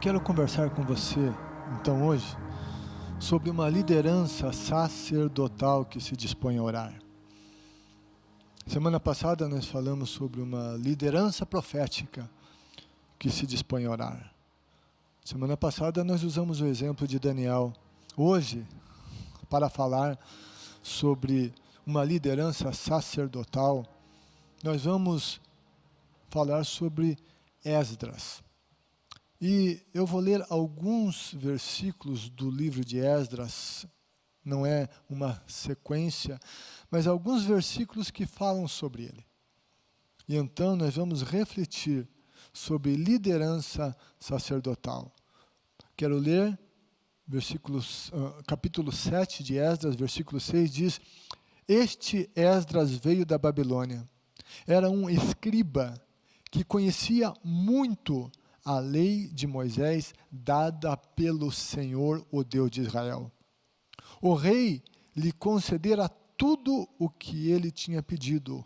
quero conversar com você, então, hoje, sobre uma liderança sacerdotal que se dispõe a orar. Semana passada nós falamos sobre uma liderança profética que se dispõe a orar. Semana passada nós usamos o exemplo de Daniel. Hoje, para falar sobre uma liderança sacerdotal, nós vamos falar sobre Esdras. E eu vou ler alguns versículos do livro de Esdras, não é uma sequência, mas alguns versículos que falam sobre ele. E então nós vamos refletir sobre liderança sacerdotal. Quero ler capítulo 7 de Esdras, versículo 6, diz: Este Esdras veio da Babilônia. Era um escriba que conhecia muito a lei de Moisés dada pelo Senhor, o Deus de Israel. O rei lhe concedera tudo o que ele tinha pedido,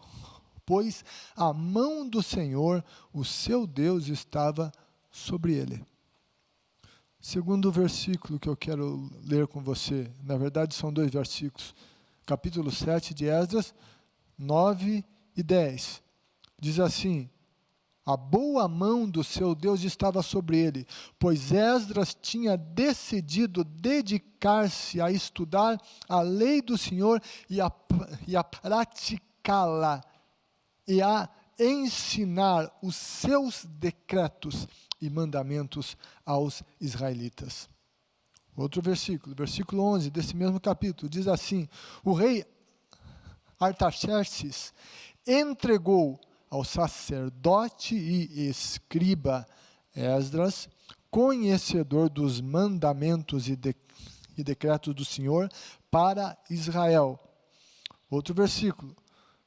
pois a mão do Senhor, o seu Deus, estava sobre ele. Segundo versículo que eu quero ler com você, na verdade são dois versículos, capítulo 7 de Esdras, 9 e 10, diz assim: A boa mão do seu Deus estava sobre ele, pois Esdras tinha decidido dedicar-se a estudar a lei do Senhor e a praticá-la, e a ensinar os seus decretos e mandamentos aos israelitas. Outro versículo, versículo 11 desse mesmo capítulo, diz assim: O rei Artaxerxes entregou ao sacerdote e escriba Esdras, conhecedor dos mandamentos e decretos do Senhor para Israel. Outro versículo,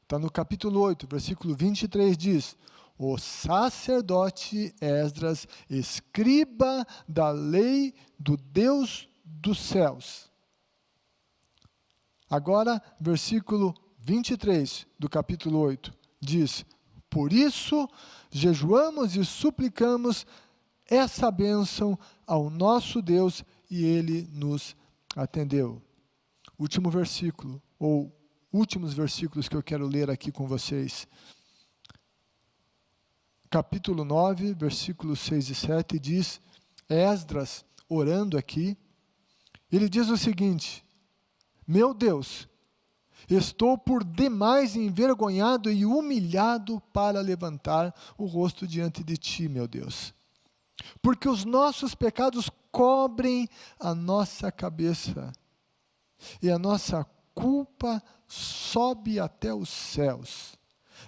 está no capítulo 8, versículo 23, diz: O sacerdote Esdras, escriba da lei do Deus dos céus. Agora, versículo 23 do capítulo 8, diz: Por isso, jejuamos e suplicamos essa bênção ao nosso Deus, e Ele nos atendeu. Último versículo, ou últimos versículos que eu quero ler aqui com vocês. Capítulo 9, versículos 6 e 7, diz, Esdras, orando aqui, ele diz o seguinte: Meu Deus, estou por demais envergonhado e humilhado para levantar o rosto diante de ti, meu Deus. Porque os nossos pecados cobrem a nossa cabeça, e a nossa culpa sobe até os céus.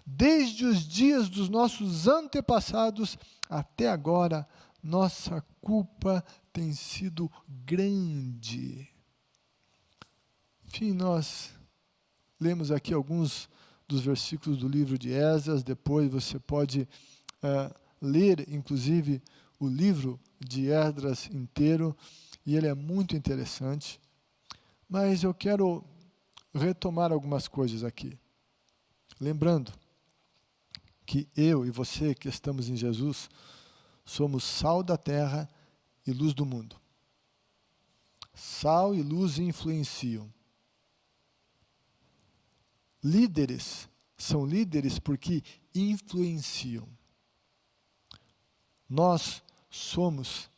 Desde os dias dos nossos antepassados até agora, nossa culpa tem sido grande. Enfim, nós lemos aqui alguns dos versículos do livro de Esdras. Depois você pode ler, inclusive, o livro de Esdras inteiro, e ele é muito interessante. Mas eu quero retomar algumas coisas aqui. Lembrando que eu e você que estamos em Jesus, somos sal da terra e luz do mundo. Sal e luz influenciam. Líderes são líderes porque influenciam. Nós somos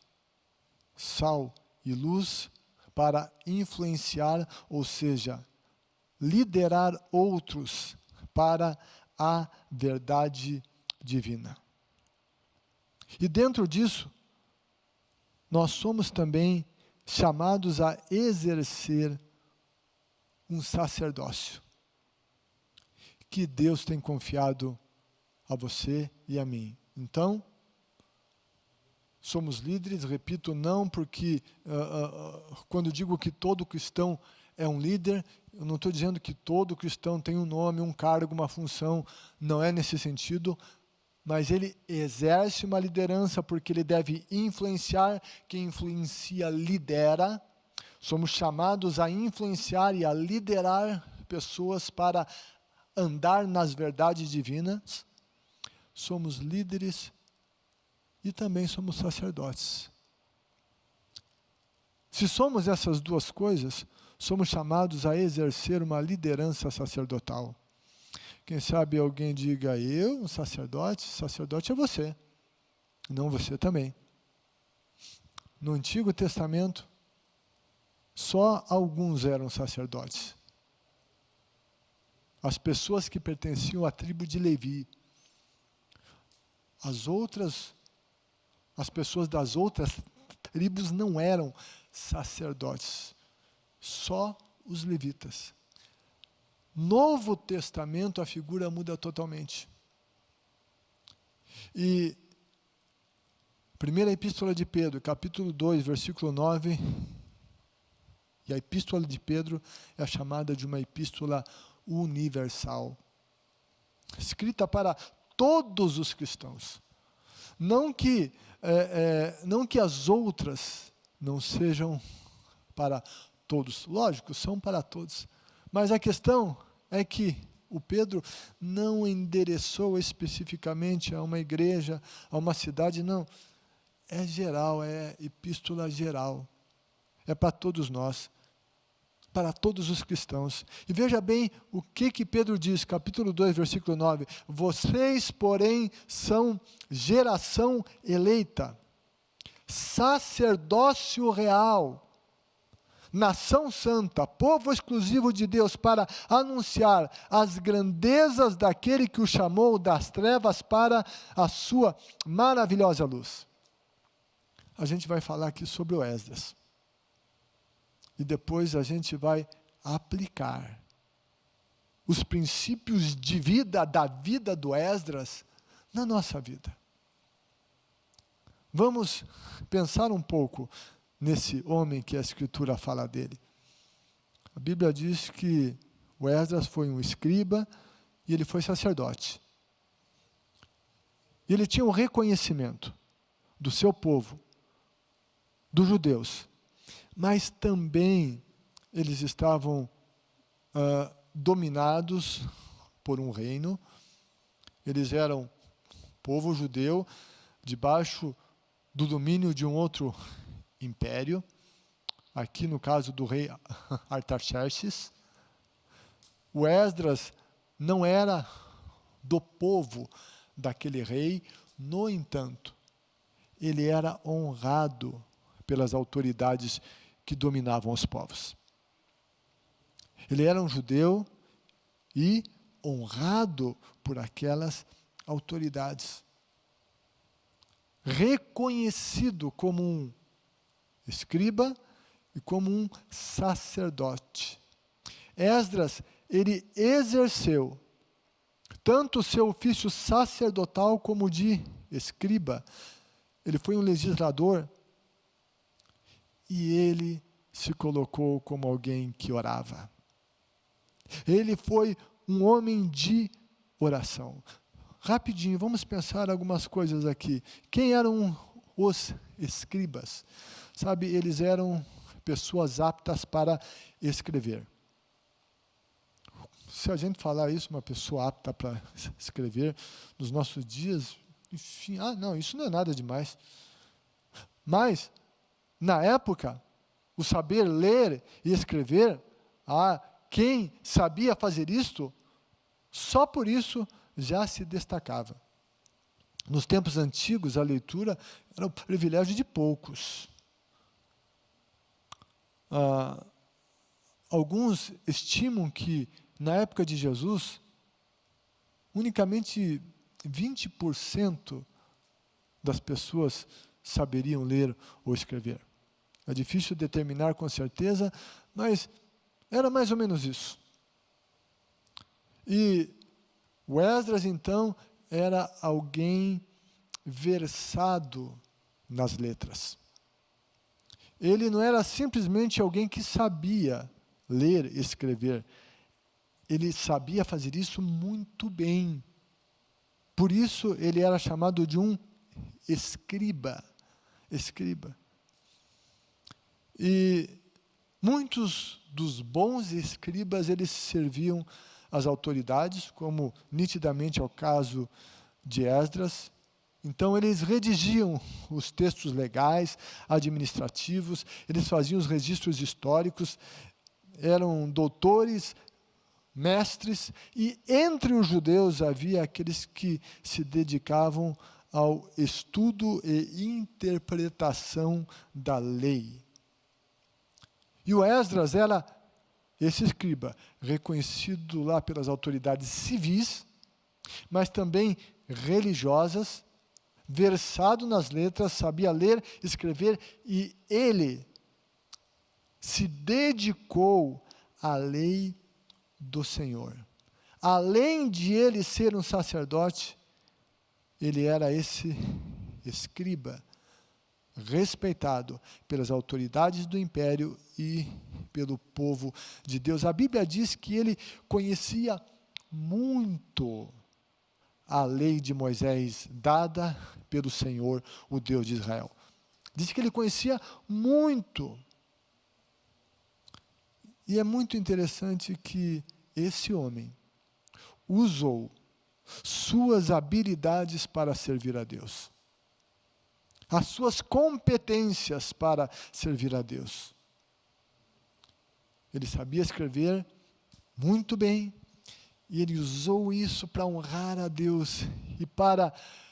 sal e luz para influenciar, ou seja, liderar outros para a verdade divina. E dentro disso, nós somos também chamados a exercer um sacerdócio que Deus tem confiado a você e a mim. Então, somos líderes, repito, não porque, quando digo que todo cristão é um líder, eu não estou dizendo que todo cristão tem um nome, um cargo, uma função, não é nesse sentido, mas ele exerce uma liderança porque ele deve influenciar, quem influencia lidera. Somos chamados a influenciar e a liderar pessoas para andar nas verdades divinas. Somos líderes e também somos sacerdotes. Se somos essas duas coisas, somos chamados a exercer uma liderança sacerdotal. Quem sabe alguém diga, eu, um sacerdote? Sacerdote é você, não você também. No Antigo Testamento, só alguns eram sacerdotes. As pessoas que pertenciam à tribo de Levi. As pessoas das outras tribos não eram sacerdotes, só os levitas. Novo Testamento, a figura muda totalmente. E primeira Epístola de Pedro, capítulo 2, versículo 9, e a Epístola de Pedro é chamada de uma epístola universal, escrita para todos os cristãos. Não que as outras não sejam para todos. Lógico, são para todos. Mas a questão é que o Pedro não endereçou especificamente a uma igreja, a uma cidade, não. É geral, é epístola geral. É para todos nós, para todos os cristãos. E veja bem o que Pedro diz, capítulo 2, versículo 9. Vocês, porém, são geração eleita, sacerdócio real, nação santa, povo exclusivo de Deus, para anunciar as grandezas daquele que o chamou das trevas para a sua maravilhosa luz. A gente vai falar aqui sobre o Esdras. E depois a gente vai aplicar os princípios de vida, da vida do Esdras, na nossa vida. Vamos pensar um pouco nesse homem que a Escritura fala dele. A Bíblia diz que o Esdras foi um escriba e ele foi sacerdote. E ele tinha um reconhecimento do seu povo, dos judeus, mas também eles estavam dominados por um reino. Eles eram povo judeu debaixo do domínio de um outro império, aqui no caso do rei Artaxerxes. O Esdras não era do povo daquele rei, no entanto, ele era honrado pelas autoridades que dominavam os povos. Ele era um judeu e honrado por aquelas autoridades. Reconhecido como um escriba e como um sacerdote. Esdras, ele exerceu tanto o seu ofício sacerdotal como de escriba. Ele foi um legislador e ele se colocou como alguém que orava. Ele foi um homem de oração. Rapidinho, vamos pensar algumas coisas aqui. Quem eram os escribas? Sabe, eles eram pessoas aptas para escrever. Se a gente falar isso, uma pessoa apta para escrever, nos nossos dias, enfim, não, isso não é nada demais. Mas, na época, o saber ler e escrever, quem sabia fazer isto, só por isso já se destacava. Nos tempos antigos, a leitura era o privilégio de poucos. Alguns estimam que, na época de Jesus, unicamente 20% das pessoas saberiam ler ou escrever. É difícil determinar com certeza, mas era mais ou menos isso. E o Esdras, então, era alguém versado nas letras. Ele não era simplesmente alguém que sabia ler e escrever. Ele sabia fazer isso muito bem. Por isso, ele era chamado de um escriba. Escriba. E muitos dos bons escribas, eles serviam as autoridades, como nitidamente é o caso de Esdras. Então, eles redigiam os textos legais, administrativos, eles faziam os registros históricos, eram doutores, mestres, e entre os judeus havia aqueles que se dedicavam ao estudo e interpretação da lei. E o Esdras era esse escriba, reconhecido lá pelas autoridades civis, mas também religiosas, versado nas letras, sabia ler, escrever, e ele se dedicou à lei do Senhor. Além de ele ser um sacerdote, ele era esse escriba, respeitado pelas autoridades do império e pelo povo de Deus. A Bíblia diz que ele conhecia muito a lei de Moisés, dada pelo Senhor, o Deus de Israel. Diz que ele conhecia muito. E é muito interessante que esse homem usou suas habilidades para servir a Deus, as suas competências para servir a Deus. Ele sabia escrever muito bem, e ele usou isso para honrar a Deus e para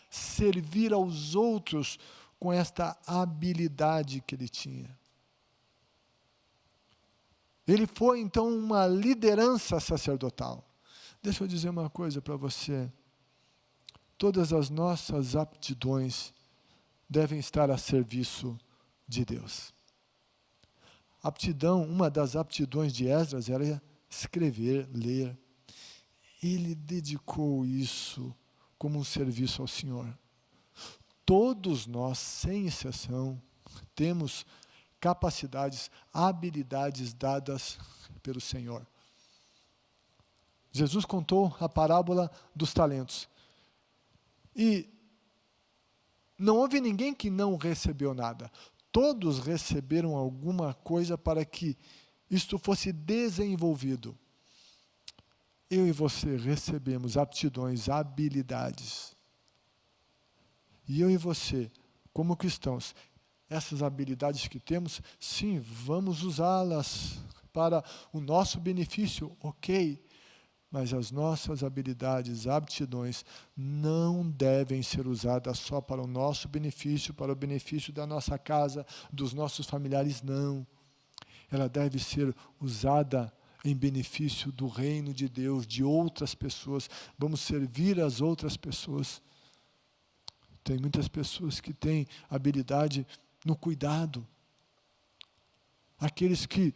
servir aos outros com esta habilidade que ele tinha. Ele foi, então, uma liderança sacerdotal. Deixa eu dizer uma coisa para você. Todas as nossas aptidões devem estar a serviço de Deus. Aptidão, uma das aptidões de Esdras era escrever, ler. Ele dedicou isso como um serviço ao Senhor. Todos nós, sem exceção, temos capacidades, habilidades dadas pelo Senhor. Jesus contou a parábola dos talentos. E não houve ninguém que não recebeu nada. Todos receberam alguma coisa para que isto fosse desenvolvido. Eu e você recebemos aptidões, habilidades. E eu e você, como cristãos, essas habilidades que temos, sim, vamos usá-las para o nosso benefício, ok. Mas as nossas habilidades, aptidões, não devem ser usadas só para o nosso benefício, para o benefício da nossa casa, dos nossos familiares, não. Ela deve ser usada em benefício do reino de Deus, de outras pessoas. Vamos servir as outras pessoas. Tem muitas pessoas que têm habilidade no cuidado. Aqueles que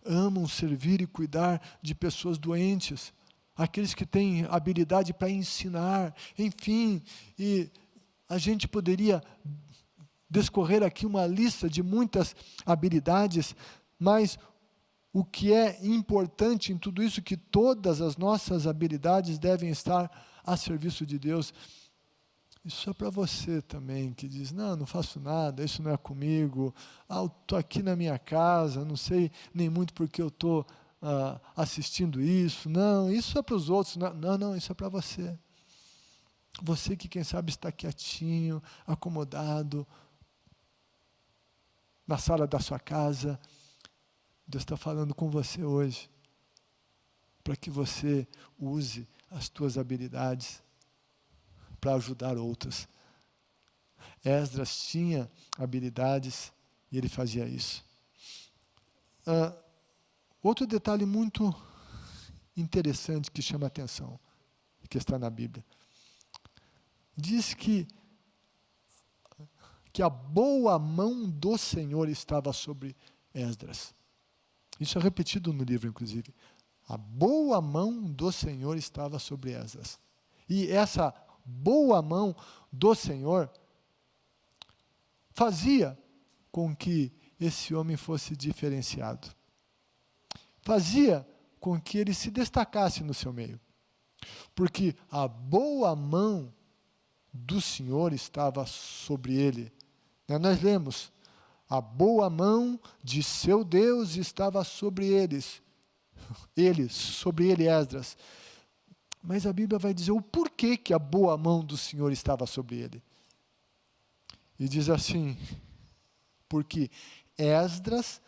amam servir e cuidar de pessoas doentes. Aqueles que têm habilidade para ensinar. Enfim, e a gente poderia discorrer aqui uma lista de muitas habilidades, mas o que é importante em tudo isso, que todas as nossas habilidades devem estar a serviço de Deus. Isso é para você também, que diz, não faço nada, isso não é comigo, eu estou aqui na minha casa, não sei nem muito porque eu estou assistindo isso, não, isso é para os outros, não, isso é para você. Você que, quem sabe, está quietinho, acomodado, na sala da sua casa, Deus está falando com você hoje, para que você use as tuas habilidades para ajudar outros. Esdras tinha habilidades e ele fazia isso. Outro detalhe muito interessante que chama a atenção, que está na Bíblia. Diz que a boa mão do Senhor estava sobre Esdras. Isso é repetido no livro, inclusive. A boa mão do Senhor estava sobre Esdras. E essa boa mão do Senhor fazia com que esse homem fosse diferenciado. Fazia com que ele se destacasse no seu meio. Porque a boa mão do Senhor estava sobre ele. Nós lemos, a boa mão de seu Deus estava sobre sobre ele, Esdras. Mas a Bíblia vai dizer o porquê que a boa mão do Senhor estava sobre ele. E diz assim, porque Esdras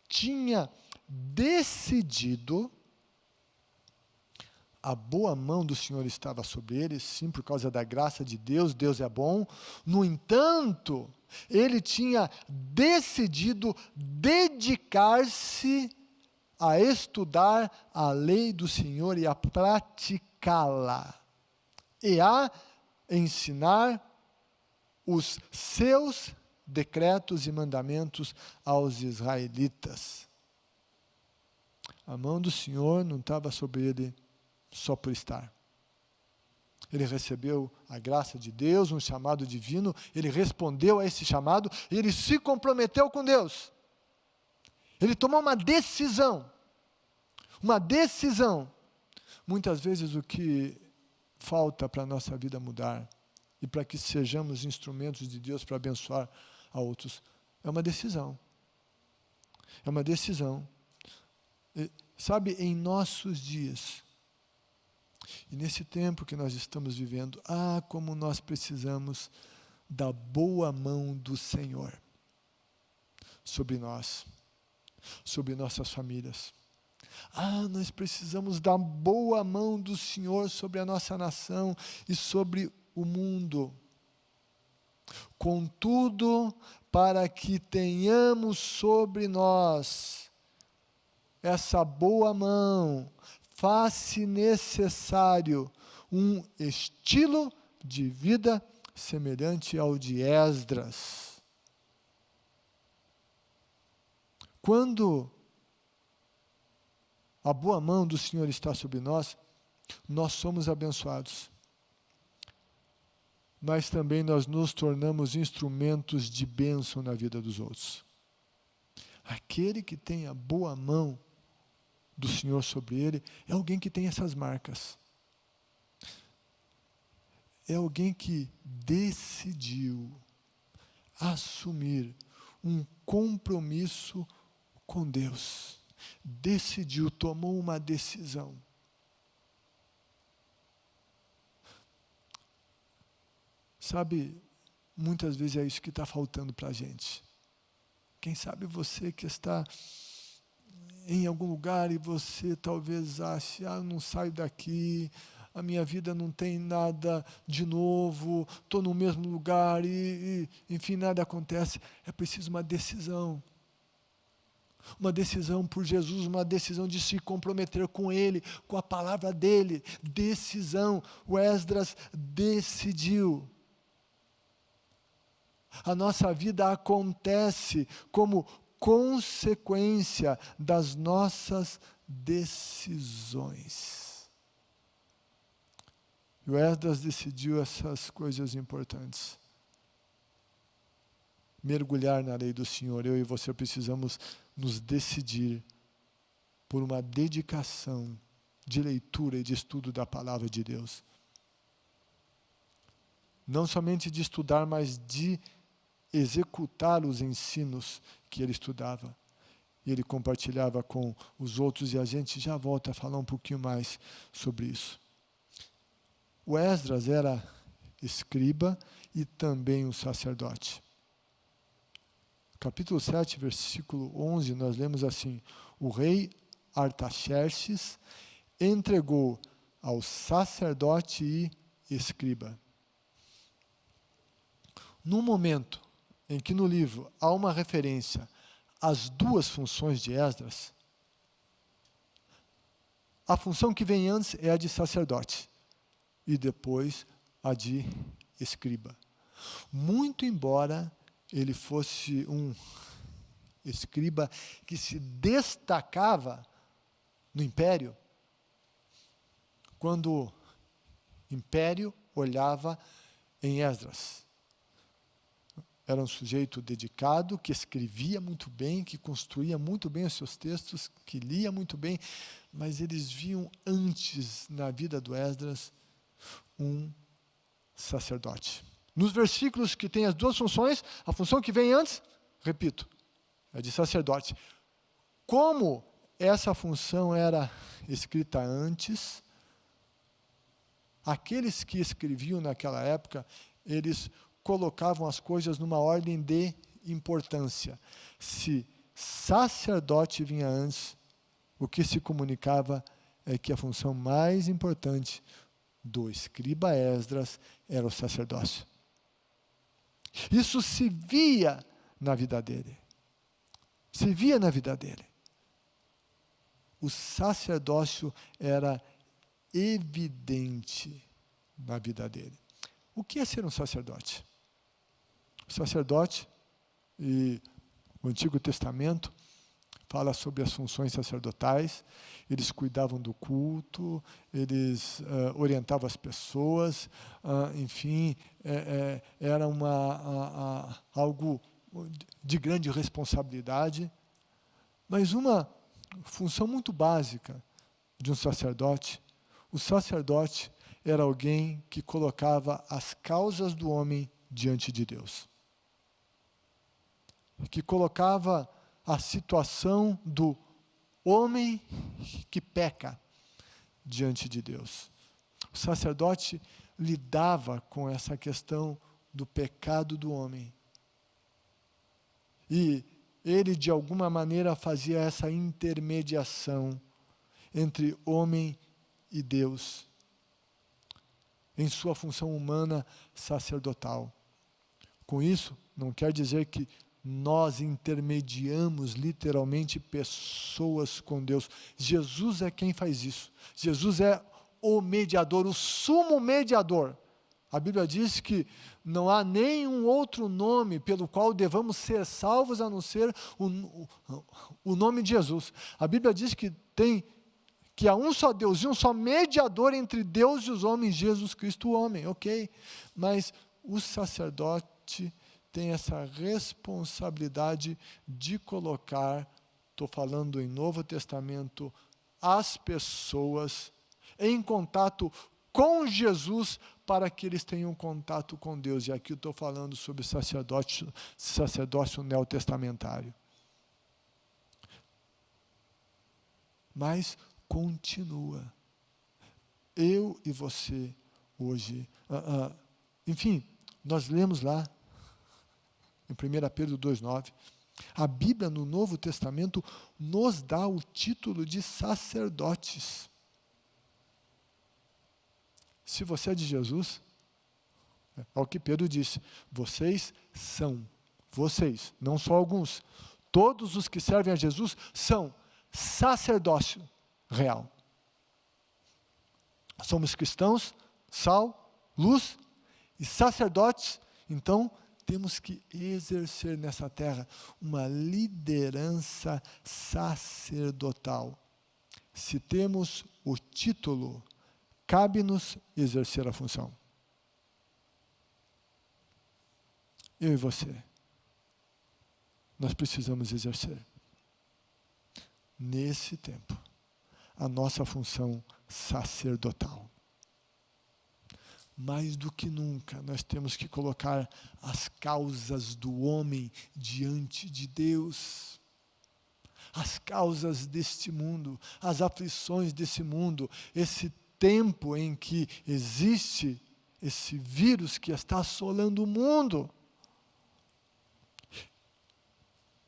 tinha decidido, a boa mão do Senhor estava sobre ele, sim, por causa da graça de Deus, Deus é bom. No entanto, ele tinha decidido dedicar-se a estudar a lei do Senhor e a praticá-la, e a ensinar os seus decretos e mandamentos aos israelitas. A mão do Senhor não estava sobre ele só por estar. Ele recebeu a graça de Deus, um chamado divino, ele respondeu a esse chamado, e ele se comprometeu com Deus. Ele tomou uma decisão. Uma decisão. Muitas vezes o que falta para a nossa vida mudar, e para que sejamos instrumentos de Deus para abençoar a outros, é uma decisão. É uma decisão. E, sabe, em nossos dias, e nesse tempo que nós estamos vivendo, como nós precisamos da boa mão do Senhor sobre nós, sobre nossas famílias. Nós precisamos da boa mão do Senhor sobre a nossa nação e sobre o mundo. Contudo, para que tenhamos sobre nós essa boa mão, faz-se necessário um estilo de vida semelhante ao de Esdras. Quando a boa mão do Senhor está sobre nós, nós somos abençoados. Mas também nós nos tornamos instrumentos de bênção na vida dos outros. Aquele que tem a boa mão do Senhor sobre ele, é alguém que tem essas marcas. É alguém que decidiu assumir um compromisso com Deus. Decidiu, tomou uma decisão. Sabe, muitas vezes é isso que está faltando para a gente. Quem sabe você que está em algum lugar e você talvez ache, eu não saio daqui, a minha vida não tem nada de novo, estou no mesmo lugar e, enfim, nada acontece. É preciso uma decisão. Uma decisão por Jesus, uma decisão de se comprometer com Ele, com a palavra dEle. Decisão. O Esdras decidiu. A nossa vida acontece como consequência das nossas decisões. E o Esdras decidiu essas coisas importantes. Mergulhar na lei do Senhor. Eu e você precisamos nos decidir por uma dedicação de leitura e de estudo da palavra de Deus. Não somente de estudar, mas de executar os ensinos que ele estudava. E ele compartilhava com os outros, e a gente já volta a falar um pouquinho mais sobre isso. O Esdras era escriba e também um sacerdote. Capítulo 7, versículo 11, nós lemos assim: o rei Artaxerxes entregou ao sacerdote e escriba. No momento em que no livro há uma referência às duas funções de Esdras, a função que vem antes é a de sacerdote e depois a de escriba. Muito embora ele fosse um escriba que se destacava no império, quando o império olhava em Esdras. Era um sujeito dedicado, que escrevia muito bem, que construía muito bem os seus textos, que lia muito bem, mas eles viam antes na vida do Esdras um sacerdote. Nos versículos que tem as duas funções, a função que vem antes, repito, é de sacerdote. Como essa função era escrita antes, aqueles que escreviam naquela época, eles colocavam as coisas numa ordem de importância. Se sacerdote vinha antes, o que se comunicava é que a função mais importante do escriba Esdras era o sacerdócio. Isso se via na vida dele. Se via na vida dele. O sacerdócio era evidente na vida dele. O que é ser um sacerdote? O sacerdote, e o Antigo Testamento fala sobre as funções sacerdotais, eles cuidavam do culto, eles orientavam as pessoas, enfim, era algo de grande responsabilidade, mas uma função muito básica de um sacerdote, o sacerdote era alguém que colocava as causas do homem diante de Deus, que colocava a situação do homem que peca diante de Deus. O sacerdote lidava com essa questão do pecado do homem. E ele, de alguma maneira, fazia essa intermediação entre homem e Deus, em sua função humana sacerdotal. Com isso, não quer dizer que nós intermediamos literalmente pessoas com Deus. Jesus é quem faz isso. Jesus é o mediador, o sumo mediador. A Bíblia diz que não há nenhum outro nome pelo qual devamos ser salvos a não ser o nome de Jesus. A Bíblia diz que há um só Deus e um só mediador entre Deus e os homens, Jesus Cristo, o homem, ok? Mas o sacerdote tem essa responsabilidade de colocar, estou falando em Novo Testamento, as pessoas em contato com Jesus, para que eles tenham contato com Deus. E aqui eu estou falando sobre sacerdócio neotestamentário. Mas continua. Eu e você, hoje, enfim, nós lemos lá, em 1 Pedro 2,9, a Bíblia no Novo Testamento nos dá o título de sacerdotes. Se você é de Jesus, é o que Pedro disse, vocês, não só alguns, todos os que servem a Jesus são sacerdócio real. Somos cristãos, sal, luz e sacerdotes, então temos que exercer nessa terra uma liderança sacerdotal. Se temos o título, cabe-nos exercer a função. Eu e você, nós precisamos exercer, nesse tempo, a nossa função sacerdotal. Mais do que nunca, nós temos que colocar as causas do homem diante de Deus. As causas deste mundo, as aflições desse mundo, esse tempo em que existe esse vírus que está assolando o mundo.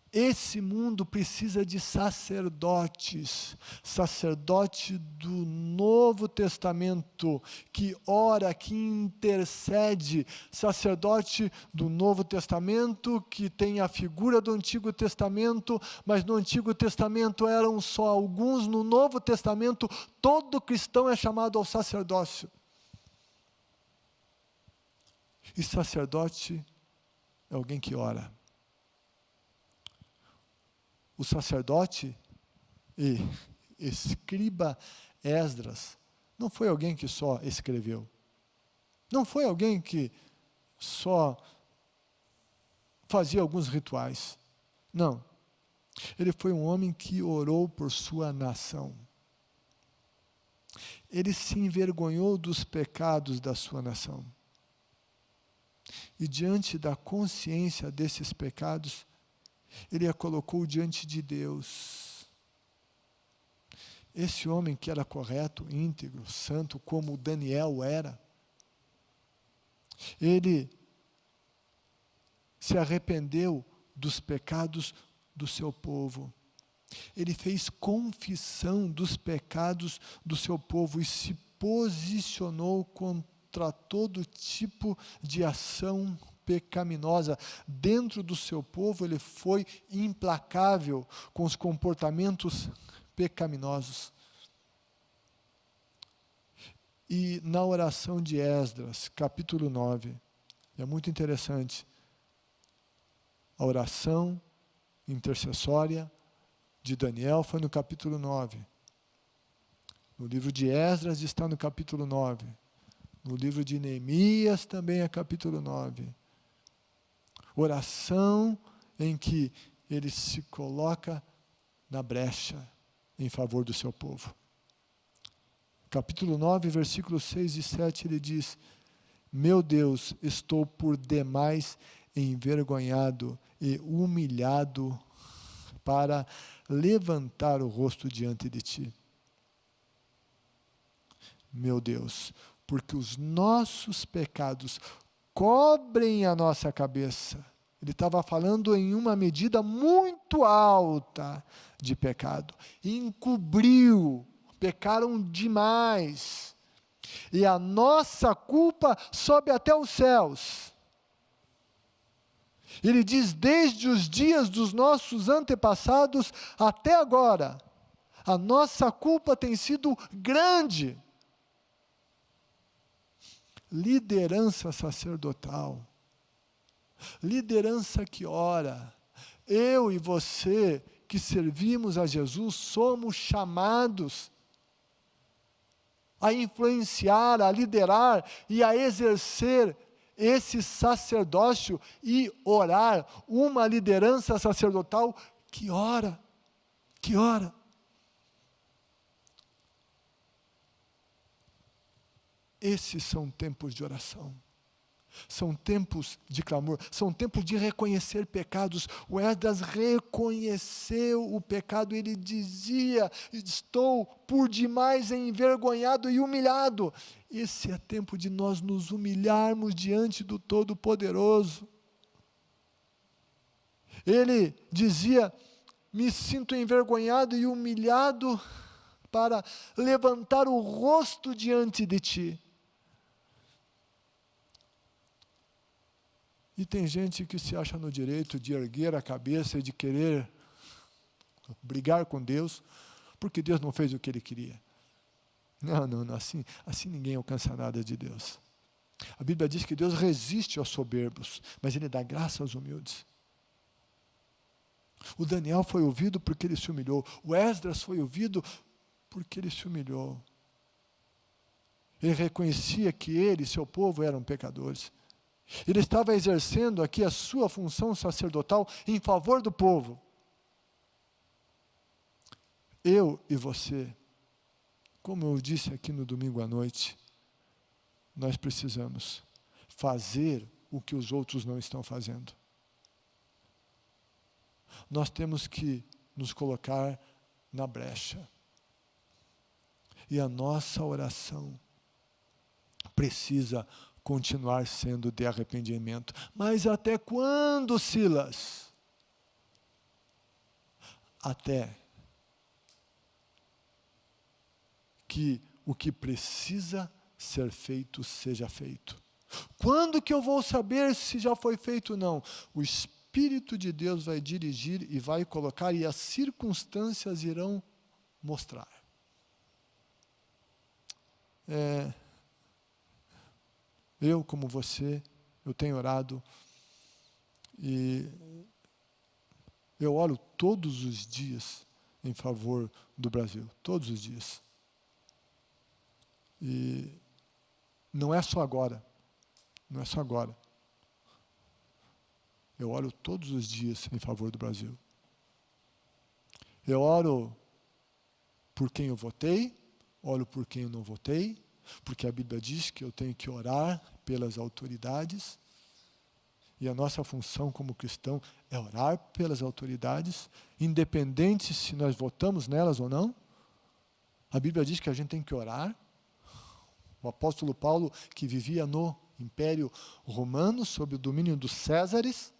Esse mundo precisa de sacerdotes, sacerdote do Novo Testamento, que ora, que intercede, sacerdote do Novo Testamento, que tem a figura do Antigo Testamento, mas no Antigo Testamento eram só alguns, no Novo Testamento todo cristão é chamado ao sacerdócio. E sacerdote é alguém que ora. O sacerdote e escriba Esdras não foi alguém que só escreveu. Não foi alguém que só fazia alguns rituais. Não. Ele foi um homem que orou por sua nação. Ele se envergonhou dos pecados da sua nação. E diante da consciência desses pecados, ele a colocou diante de Deus. esse homem que era correto, íntegro, santo, como Daniel era, ele se arrependeu dos pecados do seu povo. Ele fez confissão dos pecados do seu povo e se posicionou contra todo tipo de ação pecaminosa. Dentro do seu povo, ele foi implacável com os comportamentos pecaminosos. E na oração de Esdras, capítulo 9, é muito interessante, a oração intercessória de Daniel foi no capítulo 9. No livro de Esdras está no capítulo 9. No livro de Neemias também é capítulo 9. Oração em que ele se coloca na brecha em favor do seu povo. Capítulo 9, versículos 6 e 7, ele diz: meu Deus, estou por demais envergonhado e humilhado para levantar o rosto diante de ti. Meu Deus, porque os nossos pecados cobrem a nossa cabeça. Ele estava falando em uma medida muito alta de pecado. Encobriu, pecaram demais. E a nossa culpa sobe até os céus. Ele diz, desde os dias dos nossos antepassados até agora, a nossa culpa tem sido grande. Liderança sacerdotal, liderança que ora, eu e você que servimos a Jesus, somos chamados a influenciar, a liderar e a exercer esse sacerdócio e orar, uma liderança sacerdotal que ora, que ora. Esses são tempos de oração, são tempos de clamor, são tempos de reconhecer pecados. O Esdras reconheceu o pecado, ele dizia, estou por demais envergonhado e humilhado. Esse é tempo de nós nos humilharmos diante do Todo-Poderoso. Ele dizia, me sinto envergonhado e humilhado para levantar o rosto diante de ti. E tem gente que se acha no direito de erguer a cabeça e de querer brigar com Deus, porque Deus não fez o que ele queria. Não, assim ninguém alcança nada de Deus. A Bíblia diz que Deus resiste aos soberbos, mas Ele dá graça aos humildes. O Daniel foi ouvido porque ele se humilhou. O Esdras foi ouvido porque ele se humilhou. Ele reconhecia que ele e seu povo eram pecadores. Ele estava exercendo aqui a sua função sacerdotal em favor do povo. Eu e você, como eu disse aqui no domingo à noite, nós precisamos fazer o que os outros não estão fazendo. Nós temos que nos colocar na brecha. E a nossa oração precisa continuar sendo de arrependimento. Mas até quando, Silas? Até que o que precisa ser feito seja feito. Quando que eu vou saber se já foi feito ou não? O Espírito de Deus vai dirigir e vai colocar, e as circunstâncias irão mostrar. Eu, como você, eu tenho orado, e eu oro todos os dias em favor do Brasil, todos os dias. E não é só agora, não é só agora. Eu oro todos os dias em favor do Brasil. Eu oro por quem eu votei, oro por quem eu não votei, porque a Bíblia diz que eu tenho que orar pelas autoridades, e a nossa função como cristão é orar pelas autoridades, independente se nós votamos nelas ou não. A Bíblia diz que a gente tem que orar. O apóstolo Paulo, que vivia no Império Romano, sob o domínio dos Césares,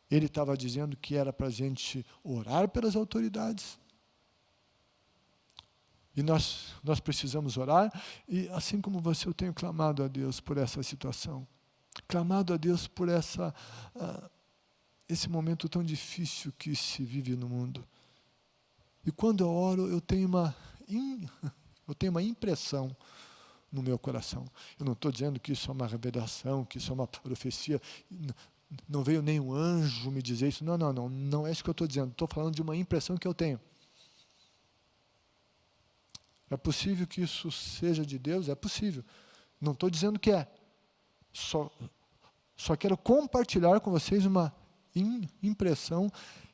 ele estava dizendo que era para a gente orar pelas autoridades. E nós precisamos orar, e assim como você, eu tenho clamado a Deus por essa situação. Clamado a Deus por esse momento tão difícil que se vive no mundo. E quando eu oro, eu tenho uma impressão no meu coração. Eu não estou dizendo que isso é uma revelação, que isso é uma profecia. Não veio nenhum anjo me dizer isso. Não é isso que eu estou dizendo. Estou falando de uma impressão que eu tenho. É possível que isso seja de Deus? É possível. Não estou dizendo que é. Só quero compartilhar com vocês uma impressão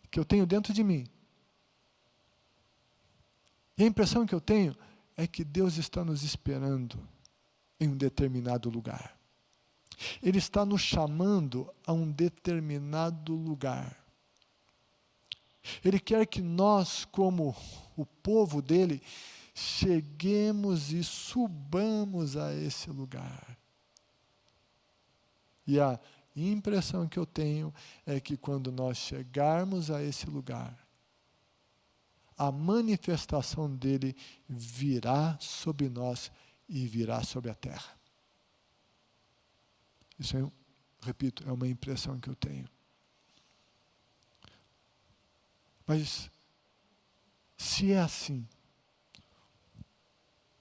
que eu tenho dentro de mim. E a impressão que eu tenho é que Deus está nos esperando em um determinado lugar. Ele está nos chamando a um determinado lugar. Ele quer que nós, como o povo dele, cheguemos e subamos a esse lugar. E a impressão que eu tenho é que quando nós chegarmos a esse lugar, a manifestação dele virá sobre nós e virá sobre a terra. Isso, repito, é uma impressão que eu tenho. Mas, se é assim,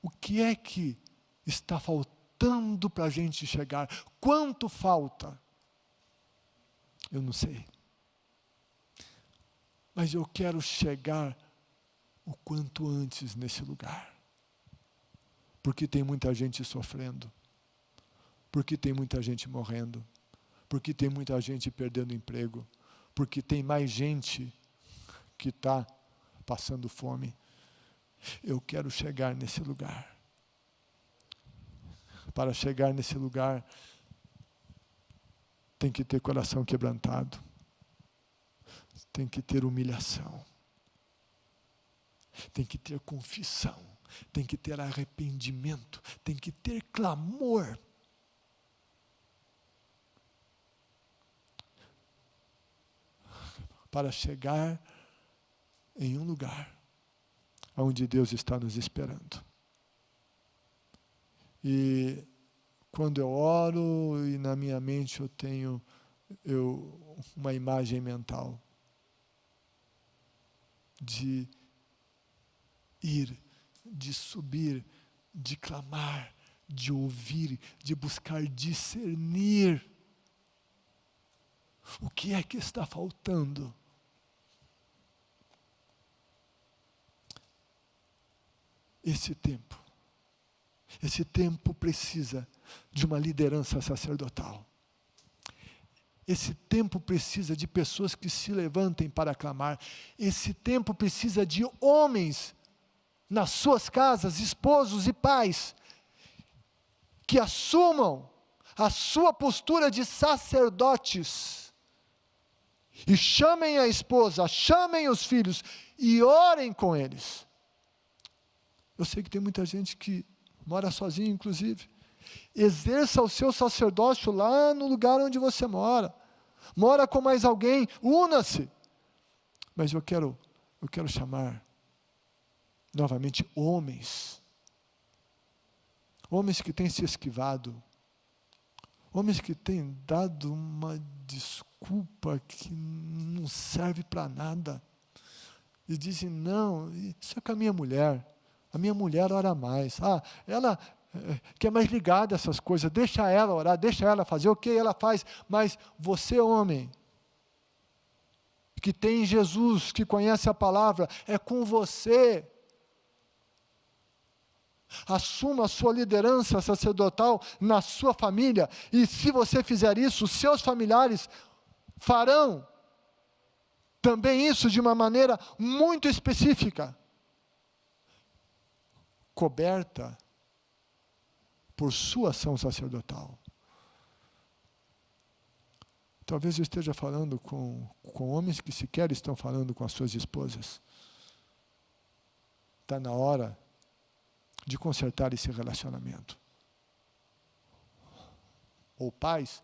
o que é que está faltando para a gente chegar? Quanto falta? Eu não sei. Mas eu quero chegar o quanto antes nesse lugar. Porque tem muita gente sofrendo. Porque tem muita gente morrendo. Porque tem muita gente perdendo emprego. Porque tem mais gente que está passando fome. Eu quero chegar nesse lugar. Para chegar nesse lugar, tem que ter coração quebrantado. Tem que ter humilhação. Tem que ter confissão. Tem que ter arrependimento. Tem que ter clamor. Para chegar em um lugar onde Deus está nos esperando. E quando eu oro e na minha mente eu tenho uma imagem mental de ir, de subir, de clamar, de ouvir, de buscar discernir. O que é que está faltando? Esse tempo precisa de uma liderança sacerdotal. Esse tempo precisa de pessoas que se levantem para clamar. Esse tempo precisa de homens nas suas casas, esposos e pais, que assumam a sua postura de sacerdotes e chamem a esposa, chamem os filhos e orem com eles. Eu sei que tem muita gente que mora sozinho, inclusive. Exerça o seu sacerdócio lá no lugar onde você mora. Mora com mais alguém, una-se. Mas eu quero chamar novamente homens. Homens que têm se esquivado. Homens que têm dado uma desculpa que não serve para nada. E dizem, não, isso é com a minha mulher. A minha mulher ora mais. Ela que é mais ligada a essas coisas. Deixa ela orar, deixa ela fazer o que ela faz. Mas você, homem, que tem Jesus, que conhece a palavra, é com você. Assuma a sua liderança sacerdotal na sua família. E se você fizer isso, os seus familiares farão também isso de uma maneira muito específica. Coberta por sua ação sacerdotal. Talvez eu esteja falando com homens que sequer estão falando com as suas esposas. está na hora de consertar esse relacionamento. Ou pais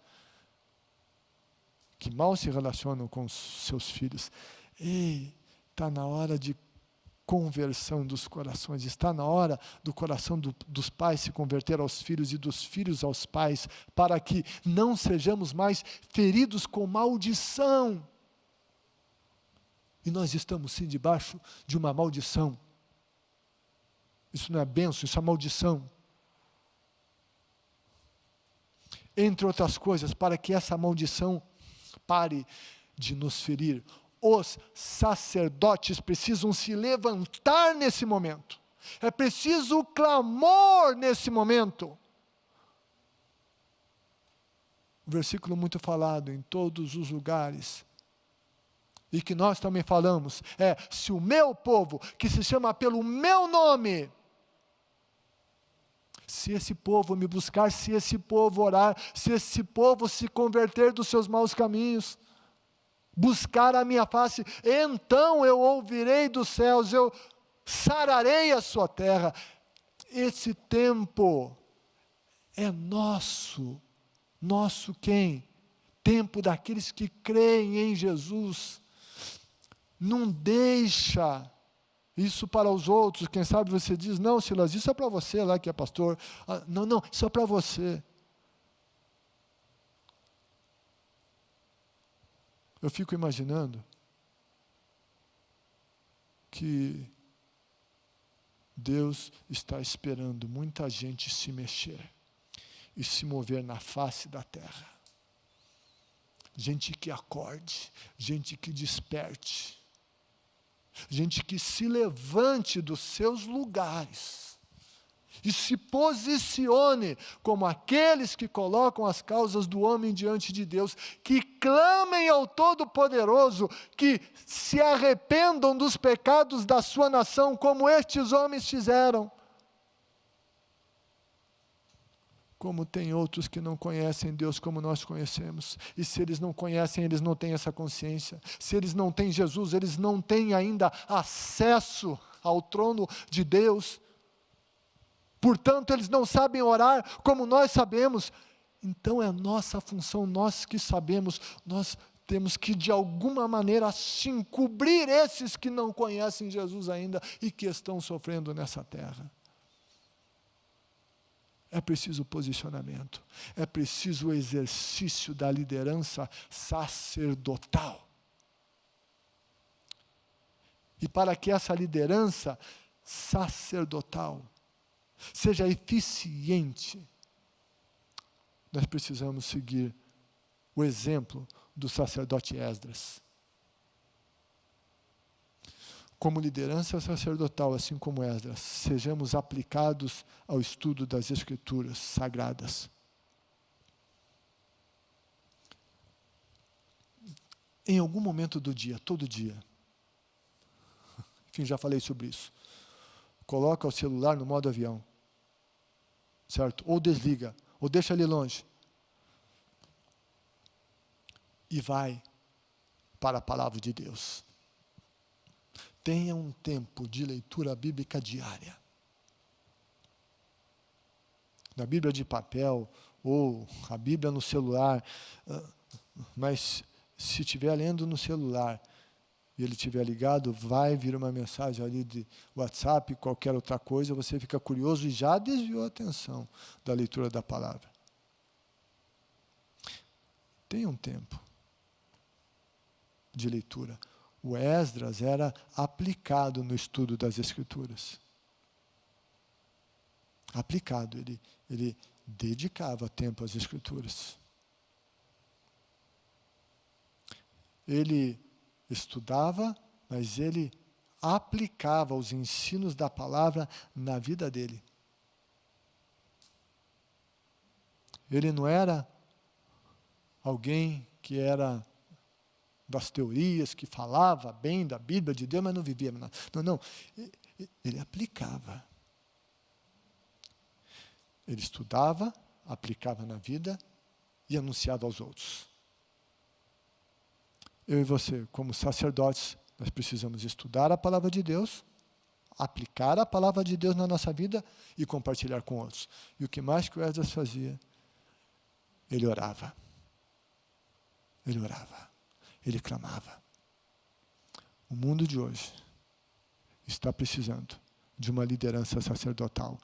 que mal se relacionam com os seus filhos. Ei, está na hora de conversão dos corações, está na hora do coração dos pais se converter aos filhos e dos filhos aos pais, para que não sejamos mais feridos com maldição. E nós estamos sim debaixo de uma maldição. Isso não é bênção, isso é maldição. Entre outras coisas, para que essa maldição pare de nos ferir, os sacerdotes precisam se levantar nesse momento. É preciso clamor nesse momento. Um versículo muito falado em todos os lugares, e que nós também falamos, é: se o meu povo, que se chama pelo meu nome, se esse povo me buscar, se esse povo orar, se esse povo se converter dos seus maus caminhos, buscar a minha face, então eu ouvirei dos céus, eu sararei a sua terra. Esse tempo é nosso. Nosso quem? Tempo daqueles que creem em Jesus. Não deixa isso para os outros. Quem sabe você diz: não, Silas, isso é para você lá que é pastor. Não, isso é para você. Eu fico imaginando que Deus está esperando muita gente se mexer e se mover na face da terra. Gente que acorde, gente que desperte, gente que se levante dos seus lugares e se posicione como aqueles que colocam as causas do homem diante de Deus, que clamem ao Todo-Poderoso, que se arrependam dos pecados da sua nação, como estes homens fizeram. Como tem outros que não conhecem Deus como nós conhecemos, e se eles não conhecem, eles não têm essa consciência. Se eles não têm Jesus, eles não têm ainda acesso ao trono de Deus. Portanto, eles não sabem orar como nós sabemos. Então é nossa função, nós que sabemos, nós temos que de alguma maneira assim cobrir esses que não conhecem Jesus ainda e que estão sofrendo nessa terra. É preciso posicionamento, é preciso o exercício da liderança sacerdotal. E para que essa liderança sacerdotal seja eficiente, nós precisamos seguir o exemplo do sacerdote Esdras. Como liderança sacerdotal, assim como Esdras, sejamos aplicados ao estudo das Escrituras sagradas. Em algum momento do dia, todo dia, enfim, já falei sobre isso, coloca o celular no modo avião, certo? Ou desliga, ou deixa ele longe, e vai para a palavra de Deus. Tenha um tempo de leitura bíblica diária. Na Bíblia de papel, ou a Bíblia no celular, mas se estiver lendo no celular, e ele estiver ligado, vai vir uma mensagem ali de WhatsApp, qualquer outra coisa, você fica curioso e já desviou a atenção da leitura da palavra. Tenha um tempo de leitura. O Esdras era aplicado no estudo das Escrituras. Aplicado, ele dedicava tempo às Escrituras. Ele estudava, mas ele aplicava os ensinos da palavra na vida dele. Ele não era alguém que era das teorias, que falava bem da Bíblia de Deus, mas não vivia. Não. Ele aplicava. Ele estudava, aplicava na vida e anunciava aos outros. Eu e você, como sacerdotes, nós precisamos estudar a palavra de Deus, aplicar a palavra de Deus na nossa vida e compartilhar com outros. E o que mais que o Esdras fazia? Ele orava. Ele orava. Ele clamava. O mundo de hoje está precisando de uma liderança sacerdotal